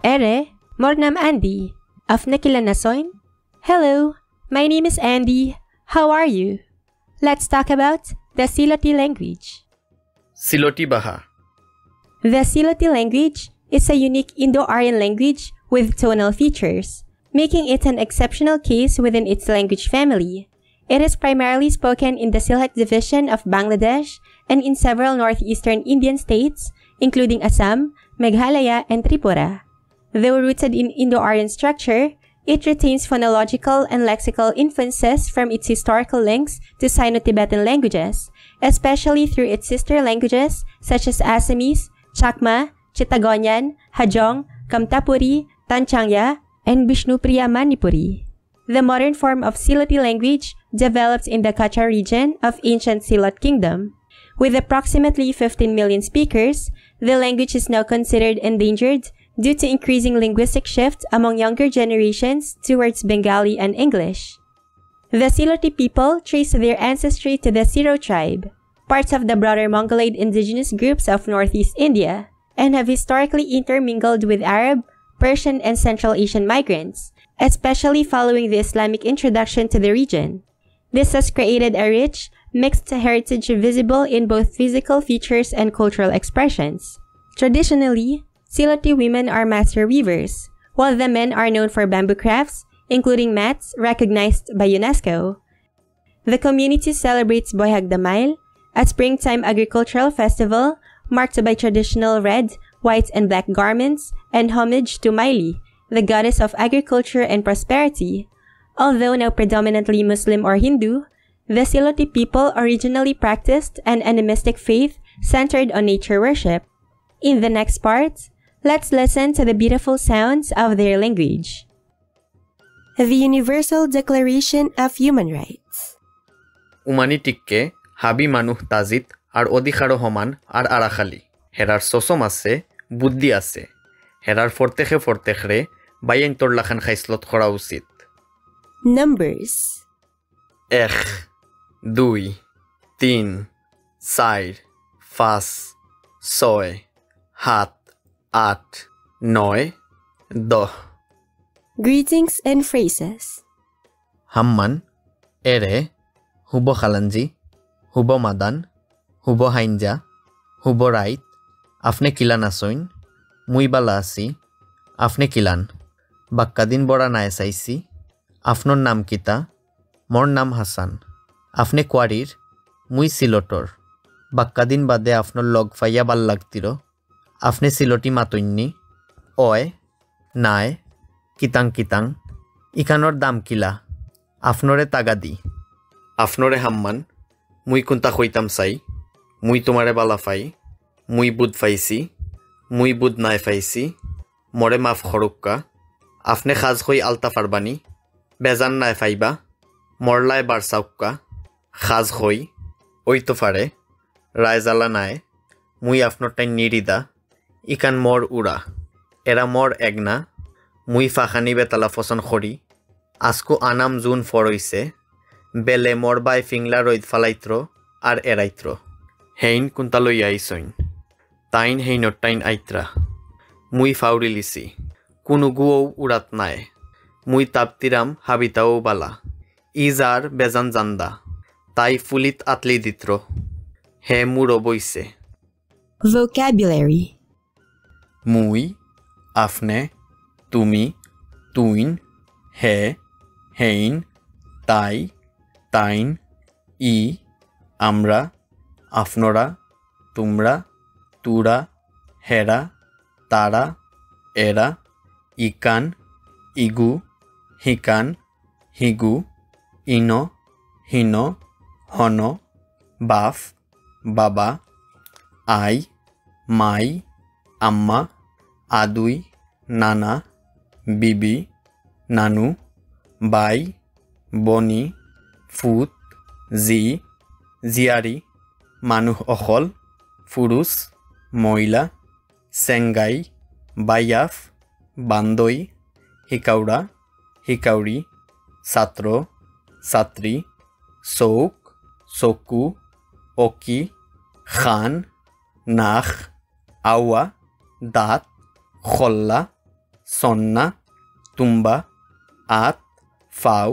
Ere, mornam Andy. Afne kilanasoin? Hello, my name is Andy. How are you? Let's talk about the Siloti language. Siloti Baha. The Siloti language is a unique Indo-Aryan language with tonal features, making it an exceptional case within its language family. It is primarily spoken in the Sylhet division of Bangladesh and in several northeastern Indian states, including Assam, Meghalaya, and Tripura. Though rooted in Indo-Aryan structure, it retains phonological and lexical influences from its historical links to Sino-Tibetan languages, especially through its sister languages such as Assamese, Chakma, Chittagonian, Hajong, Kamtapuri, Tanchangya, and Bishnupriya Manipuri. The modern form of Siloti language developed in the Kachar region of ancient Silot Kingdom. With approximately 15 million speakers, the language is now considered endangered due to increasing linguistic shift among younger generations towards Bengali and English. The Siloti people trace their ancestry to the Siro tribe, parts of the broader Mongoloid indigenous groups of northeast India, and have historically intermingled with Arab, Persian, and Central Asian migrants, especially following the Islamic introduction to the region. This has created a rich, mixed heritage visible in both physical features and cultural expressions. Traditionally, Siloti women are master weavers, while the men are known for bamboo crafts, including mats recognized by UNESCO. The community celebrates Boyhag Damail, a springtime agricultural festival marked by traditional red, white, and black garments and homage to Maili, the goddess of agriculture and prosperity. Although now predominantly Muslim or Hindu, the Siloti people originally practiced an animistic faith centered on nature worship. In the next part, let's listen to the beautiful sounds of their language. The Universal Declaration of Human Rights. Umanitikke habi manuh tazit ar odikaro homan ar arakhali. Herar sosom ase, buddhi ase. Herar forteje bayen torlakhan khaislot khora usit. Numbers. 1, 2, 3, 4, 5, 6, 7, 8, 9, 10. Greetings and phrases. Hamman, Ere, Hubo Khalanji, Hubo Madan, Hubo Hainja, Hubo Rait, Afne Kilan Asoin, Mui Bala Asi, Afne Kilan, Bakkadin Bora Naesaisi, Afnor Nam Kita, Mor Nam Hasan, Afne Kwarir, Mui Silotor, Bakkadin Bade Afnor Log Faya Bal Lagtiro, Afne Siloti Matoinni, Oe, Nae, Kitang Kitang, Ikanor Dam Kila, Afnore Tagadi, Afnore Hamman, Mui Kunta Hoitam Sai, Mui Tumare Balafai, Mui Bud Faisi, Mui Bud Nai Faisi, More Maf Horukka, Afne Khaz Hoi Alta Farbani, Bezan Nai Faiba, Morlai Barsaukka, Khaz Hoi, Oitofare, Raizala Nai, Mui Afnotain Nirida, Ikan Mor Ura, Era Mor Egna, Mui Fahani Betala Fosan Hori, Asko Anam Zun Foroise, Bele Morbai Fingla Roid Falaitro, Ar Eraitro, Hein Kuntalo Yaisoin, Tain Heinotain Aitra, Mui Faurilisi, Kunuguo Uratnae, Mui Taptiram Habitao Bala, Izar Bezan Zanda, Tai Fulit Atli Ditro, He Muro Boise. Vocabulary. Mui, Afne, Tumi, Tuin, He, Hein, Tai, Tain, I, Amra, Afnora, Tumra, Tura, Hera, Tara, Era, Ikan, Igu, Hikan, Higu, Ino, Hino, Hono, Baf, Baba, Ai, Mai, Amma, Adui, Nana, Bibi, Nanu, Bai, Boni, Foot, Zi, Ziari, Manuh Ochol, Furus, Moila, Sengai, Bayaf, Bandoi, Hikaura, Hikauri, Satro, Satri, Souk, Soku, Oki, Khan, Nakh, Awa, Dat, Kholla, সন্না তুম্বা আত ফাও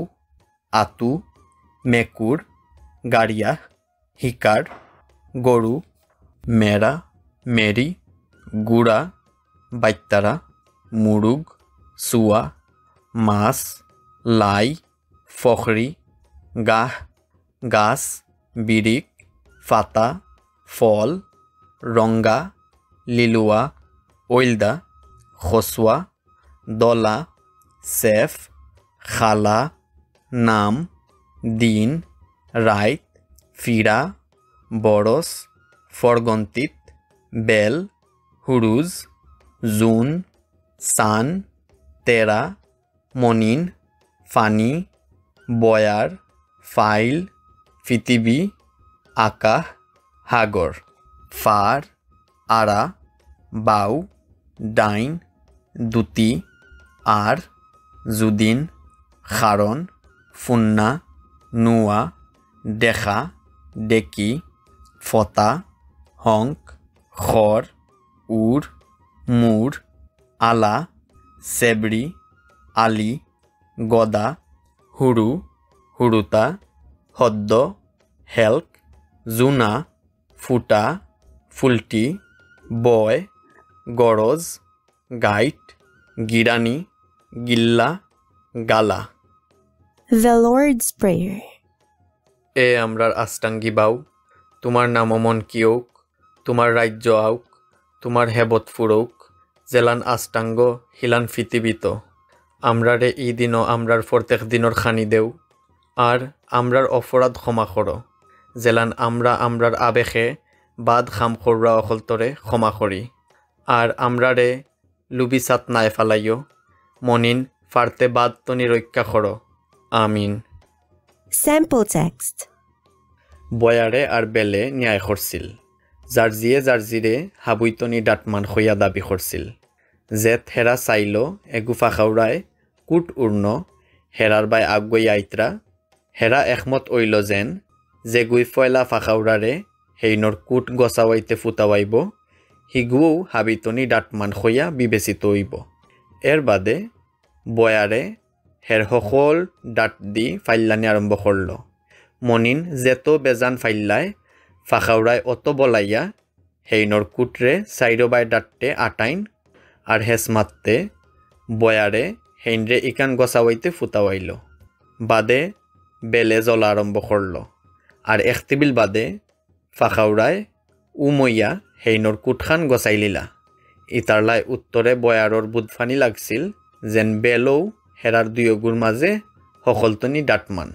আতু মেকুর গাড়িয়া হিকার গরু মেরা Mary গুড়া বাইতারা মুরুগ সুয়া মাছ লাই ফখরি গাহ গাছ বিরিক ফাতা ফল রঙ্গা লিলুয়া ওইলদা খসুয়া দলা সেফ খালা নাম দিন রাইত ফিরা বরস ফরগন্তিত বেল হুরুজ জুন সান তেরা মনিন ফানি বয়ার ফাইল পৃথিবী আকাশ সাগর ফার আরা বাউ ডাইন দুতি আর জুদিন খারণ ফুন্না নুয়া দেখা ডেকি ফতা হংক খর উর মুর আলা সেবড়ি আলি গদা হুরু হুরুতা হদ্দ হেল্ক জুনা ফুটা ফুলটি বয় গরজ গাইট গিরানি গিল্লা গালা The Lord's Prayer. এ আমরার আস্টাঙ্গি বাউ তোমার নাম মন কিয়ৌক তোমার রাজ্য আউক তোমার হেবত ফুরৌক জেলান আস্টাঙ্গ হিলান পৃথিবীত আমরারে ই দিনও আমরার প্রত্যেক দিনর খানি দেও আর আমরার অপরাধ ক্ষমা করো জেলান আমরা আমরার আবেশে বাদ খাম খররা অকলতরে ক্ষমা করি আর আমরারে লুবিসাত নাই ফালাইও মনিন ফারতে বাদ তনি রক্ষা করো আমিন Sample text. বয়ারে আর বেলে ন্যায় করছিল জার্জিয়ে জার্জিরে হাবুইতনি ডাটমান খইয়া দাবি করছিল জেত হেরা চাইল এগু ফাখাউরায় কুট উর্ণ হেরার বাই আগুই আইত্রা হেরা একমত ওইল যেন যে গুই ফয়লা ফাখাউরারে হেইনর কুট গছাওয়াইতে ফুটাওয়াইব হিগুও হাবিতনি ডাটমান খইয়া বিবেচিত হইব এর বাদে বয়ারে হের সকল ডাট দি ফাইল্লানি আরম্ভ করল মনিন যেতো বেজান ফাইল্লায় ফাখাউরায় অত বলাইয়া হেইনর কুটরে সাইরবাই ডাটতে আটাইন আর হেস মারতে বয়ারে হেইনরে ইকান গছাওয়াইতে ফুটাওয়াইল বাদে বেলে জ্বলা আরম্ভ করল আর একটিবিল বাদে ফাখাউরায় উমইয়া হেইনর কুটখান গছাই লিলা ইতারলাই উত্তরে বয়ারর বুধফানি লাগছিল যেন বেলও হেরার দুয়োগুর মাঝে সকলতনি ডাটমান